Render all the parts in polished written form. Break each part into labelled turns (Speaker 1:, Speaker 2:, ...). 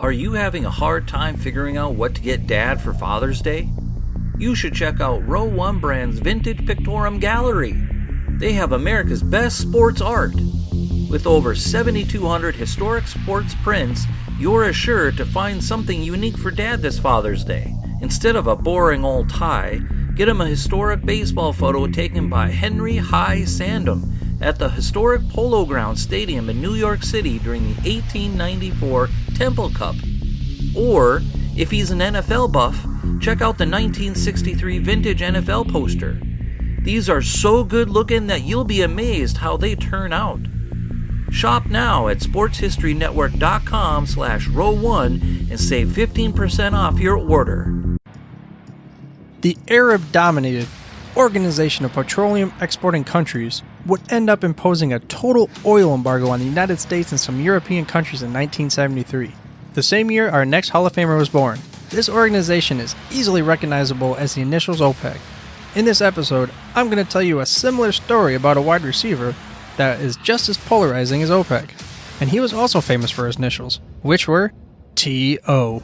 Speaker 1: Are you having a hard time figuring out what to get Dad for Father's Day? You should check out Row 1 Brand's Vintage Pictorum Gallery. They have America's best sports art. With over 7,200 historic sports prints, you're assured to find something unique for Dad this Father's Day. Instead of a boring old tie, get him a historic baseball photo taken by Henry High Sandom at the historic Polo Grounds Stadium in New York City during the 1894 Temple Cup. Or, if he's an NFL buff, check out the 1963 vintage NFL poster. These are so good looking that you'll be amazed how they turn out. Shop now at sportshistorynetwork.com/row1 and save 15% off your order.
Speaker 2: The Arab-dominated Organization of Petroleum Exporting Countries would end up imposing a total oil embargo on the United States and some European countries in 1973. The same year our next Hall of Famer was born. This organization is easily recognizable as the initials OPEC. In this episode, I'm going to tell you a similar story about a wide receiver that is just as polarizing as OPEC. And he was also famous for his initials, which were T.O.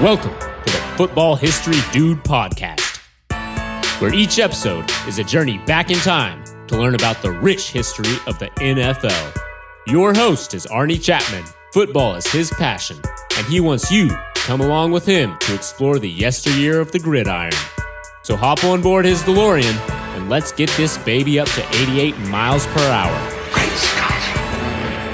Speaker 3: Welcome to the Football History Dude podcast, where each episode is a journey back in time to learn about the rich history of the NFL. Your host is Arnie Chapman. Football is his passion, and he wants you to come along with him to explore the yesteryear of the gridiron. So hop on board his DeLorean, and let's get this baby up to 88 miles per hour.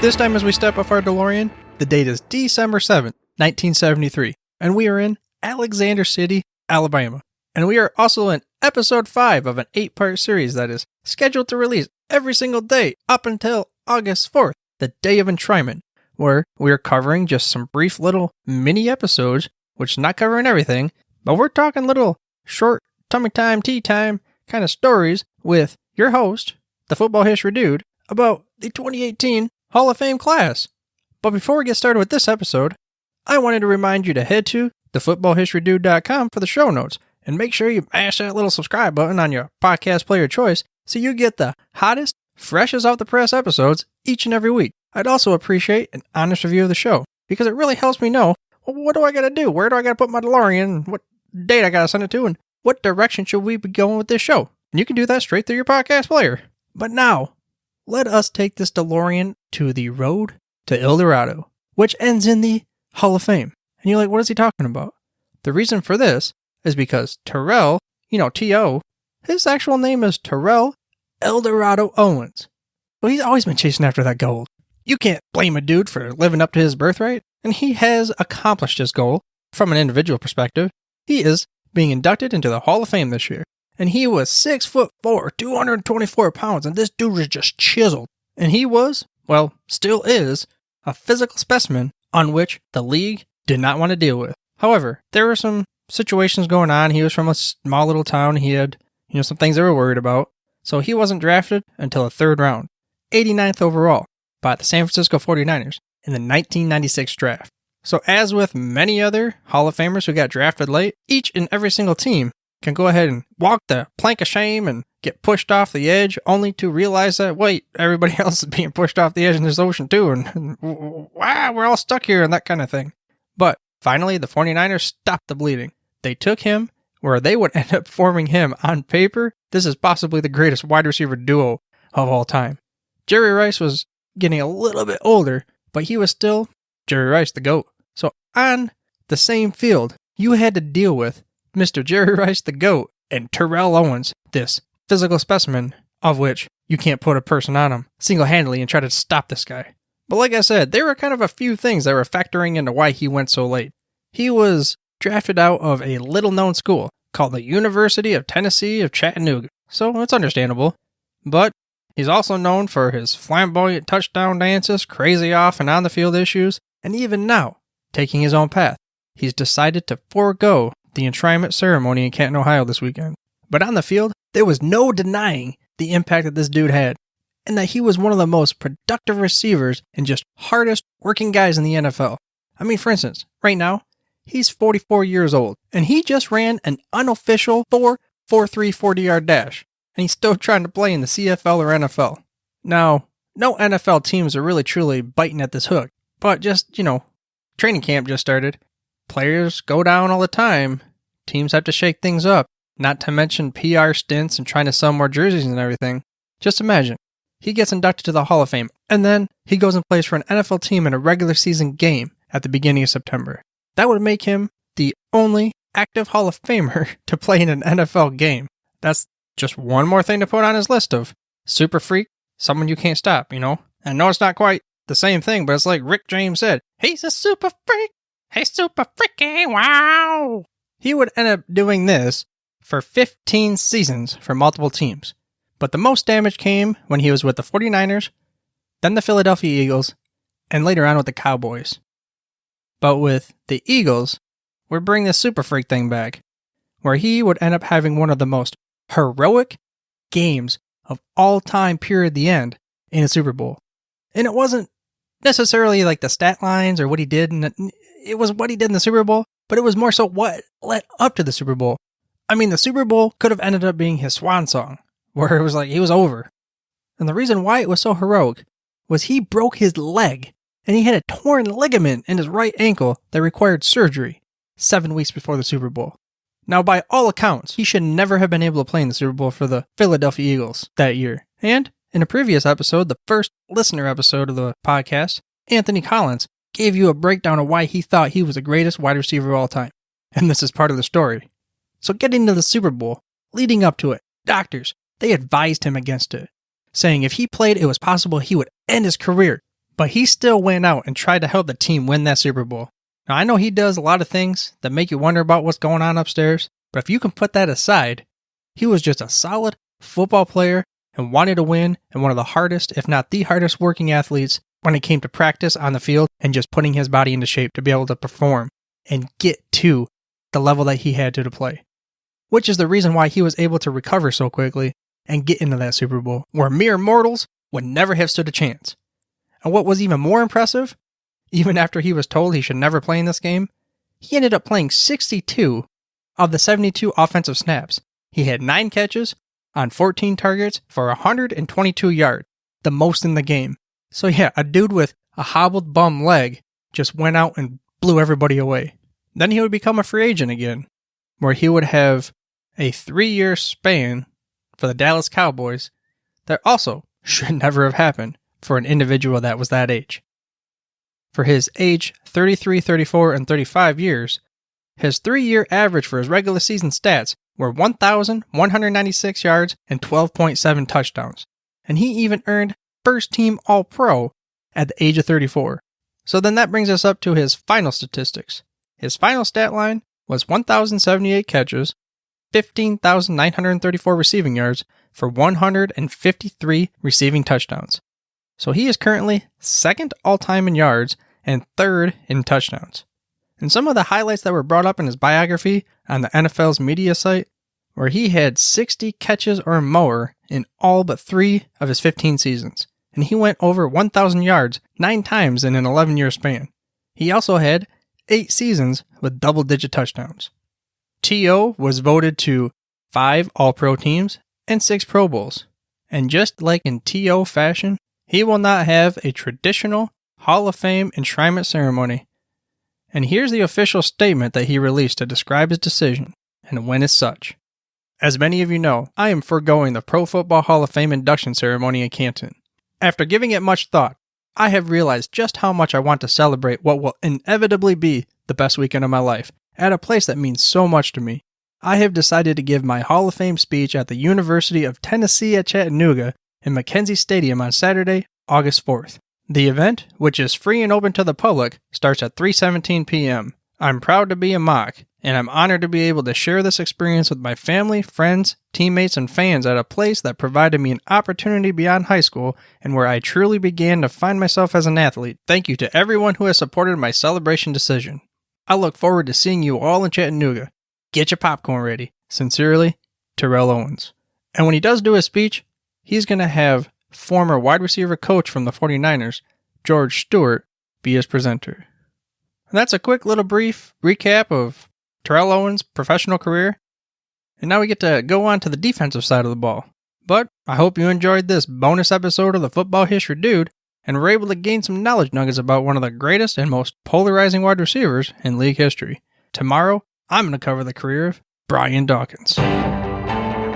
Speaker 2: This time as we step off our DeLorean, the date is December 7th, 1973, and we are in Alexander City, Alabama. And we are also in episode 5 of an 8-part series that is scheduled to release every single day up until August 4th, the day of enshrinement, where we are covering just some brief little mini episodes, which is not covering everything, but we're talking little short tummy time, tea time kind of stories with your host, the Football History Dude, about the 2018 Hall of Fame class. But before we get started with this episode, I wanted to remind you to head to thefootballhistorydude.com for the show notes, and make sure you mash that little subscribe button on your podcast player of choice so you get the hottest, freshest off the press episodes each and every week. I'd also appreciate an honest review of the show, because it really helps me know, well, what do I gotta do? Where do I gotta put my DeLorean? What date I gotta send it to? And what direction should we be going with this show? And you can do that straight through your podcast player. But now, let us take this DeLorean to the road to El Dorado, which ends in the Hall of Fame. And you're like, what is he talking about? The reason for this is because Terrell, T.O., his actual name is Terrell Eldorado Owens. Well, he's always been chasing after that gold. You can't blame a dude for living up to his birthright, and he has accomplished his goal from an individual perspective. He is being inducted into the Hall of Fame this year, and he was 6'4", 224 pounds, and this dude was just chiseled. And he was, well, still is, a physical specimen on which the league did not want to deal with. However, there were some situations going on. He was from a small little town. He had, some things they were worried about. So he wasn't drafted until the 3rd round, 89th overall, by the San Francisco 49ers in the 1996 draft. So as with many other Hall of Famers who got drafted late, each and every single team can go ahead and walk the plank of shame and get pushed off the edge, only to realize that, wait, everybody else is being pushed off the edge in this ocean too, and wow, we're all stuck here and that kind of thing. But finally, the 49ers stopped the bleeding. They took him where they would end up forming him on paper. This is possibly the greatest wide receiver duo of all time. Jerry Rice was getting a little bit older, but he was still Jerry Rice, the GOAT. So on the same field, you had to deal with Mr. Jerry Rice, the GOAT, and Terrell Owens, this physical specimen of which you can't put a person on him single-handedly and try to stop this guy. But like I said, there were kind of a few things that were factoring into why he went so late. He was drafted out of a little-known school called the University of Tennessee of Chattanooga, so it's understandable. But he's also known for his flamboyant touchdown dances, crazy off and on the field issues, and even now, taking his own path. He's decided to forego the enshrinement ceremony in Canton, Ohio this weekend. But on the field, there was no denying the impact that this dude had, and that he was one of the most productive receivers and just hardest working guys in the NFL. I mean, for instance, right now, he's 44 years old, and he just ran an unofficial 4.43 40-yard dash, and he's still trying to play in the CFL or NFL. Now, no NFL teams are really truly biting at this hook, But just, training camp just started. Players go down all the time. Teams have to shake things up. Not to mention PR stints and trying to sell more jerseys and everything. Just imagine. He gets inducted to the Hall of Fame, and then he goes and plays for an NFL team in a regular season game at the beginning of September. That would make him the only active Hall of Famer to play in an NFL game. That's just one more thing to put on his list of super freak, someone you can't stop, I know it's not quite the same thing, but it's like Rick James said, he's a super freak. He's super freaky, wow. He would end up doing this for 15 seasons for multiple teams. But the most damage came when he was with the 49’ers, then the Philadelphia Eagles, and later on with the Cowboys. But with the Eagles, we're bringing the super freak thing back, where he would end up having one of the most heroic games of all time, period, the end, in a Super Bowl. And it wasn't necessarily like the stat lines or what he did, it was what he did in the Super Bowl, but it was more so what led up to the Super Bowl. I mean, the Super Bowl could have ended up being his swan song, where it was like he was over. And the reason why it was so heroic was he broke his leg, and he had a torn ligament in his right ankle that required surgery 7 weeks before the Super Bowl. Now, by all accounts, he should never have been able to play in the Super Bowl for the Philadelphia Eagles that year. And in a previous episode, the first listener episode of the podcast, Anthony Collins gave you a breakdown of why he thought he was the greatest wide receiver of all time. And this is part of the story. So getting to the Super Bowl, leading up to it, doctors, they advised him against it, saying if he played, it was possible he would end his career. But he still went out and tried to help the team win that Super Bowl. Now, I know he does a lot of things that make you wonder about what's going on upstairs, but if you can put that aside, he was just a solid football player and wanted to win, and one of the hardest, if not the hardest working athletes when it came to practice on the field and just putting his body into shape to be able to perform and get to the level that he had to play. Which is the reason why he was able to recover so quickly and get into that Super Bowl, where mere mortals would never have stood a chance. And what was even more impressive, even after he was told he should never play in this game, he ended up playing 62 of the 72 offensive snaps. He had 9 catches on 14 targets for 122 yards, the most in the game. So yeah, a dude with a hobbled bum leg just went out and blew everybody away. Then he would become a free agent again, where he would have a 3-year span for the Dallas Cowboys that also should never have happened for an individual that was that age. For his age 33, 34, and 35 years, his 3-year average for his regular season stats were 1,196 yards and 12.7 touchdowns. And he even earned first team All-Pro at the age of 34. So then that brings us up to his final statistics. His final stat line was 1,078 catches, 15,934 receiving yards for 153 receiving touchdowns. So he is currently second all-time in yards and third in touchdowns. And some of the highlights that were brought up in his biography on the NFL's media site were he had 60 catches or more in all but 3 of his 15 seasons. And he went over 1,000 yards 9 times in an 11-year span. He also had 8 seasons with double-digit touchdowns. T.O. was voted to 5 All-Pro teams and 6 Pro Bowls. And just like in T.O. fashion, he will not have a traditional Hall of Fame enshrinement ceremony. And here's the official statement that he released to describe his decision, and when as such. As many of you know, I am foregoing the Pro Football Hall of Fame induction ceremony in Canton. After giving it much thought, I have realized just how much I want to celebrate what will inevitably be the best weekend of my life, at a place that means so much to me. I have decided to give my Hall of Fame speech at the University of Tennessee at Chattanooga in McKenzie Stadium on Saturday, August 4th. The event, which is free and open to the public, starts at 3:17 p.m. I'm proud to be a Mock, and I'm honored to be able to share this experience with my family, friends, teammates, and fans at a place that provided me an opportunity beyond high school and where I truly began to find myself as an athlete. Thank you to everyone who has supported my celebration decision. I look forward to seeing you all in Chattanooga. Get your popcorn ready. Sincerely, Terrell Owens. And when he does do his speech, he's going to have former wide receiver coach from the 49’ers, George Stewart, be his presenter. And that's a quick little brief recap of Terrell Owens' professional career. And now we get to go on to the defensive side of the ball. But I hope you enjoyed this bonus episode of the Football History Dude. and we're able to gain some knowledge nuggets about one of the greatest and most polarizing wide receivers in league history. Tomorrow, I'm going to cover the career of Brian Dawkins.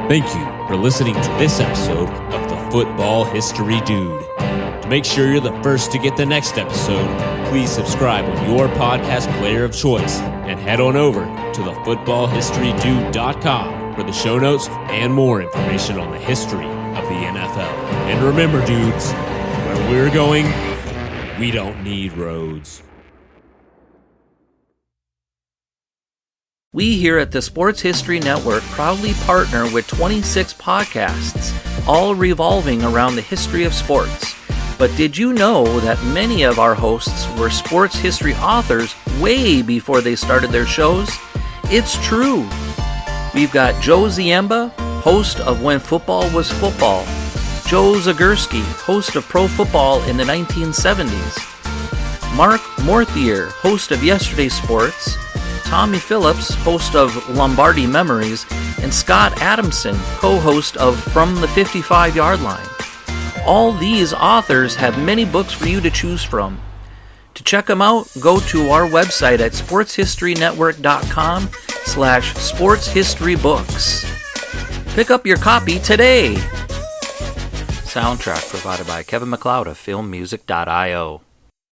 Speaker 3: Thank you for listening to this episode of the Football History Dude. To make sure you're the first to get the next episode, please subscribe on your podcast player of choice and head on over to thefootballhistorydude.com for the show notes and more information on the history of the NFL. And remember, dudes, where we're going, we don't need roads.
Speaker 1: We here at the Sports History Network proudly partner with 26 podcasts, all revolving around the history of sports. But did you know that many of our hosts were sports history authors way before they started their shows? It's true. We've got Joe Ziemba, host of When Football Was Football, Joe Zagurski, host of Pro Football in the 1970s, Mark Morthier, host of Yesterday's Sports, Tommy Phillips, host of Lombardi Memories, and Scott Adamson, co-host of From the 55-Yard Line. All these authors have many books for you to choose from. To check them out, go to our website at sportshistorynetwork.com/sportshistorybooks. Pick up your copy today. Soundtrack provided by Kevin MacLeod of filmmusic.io.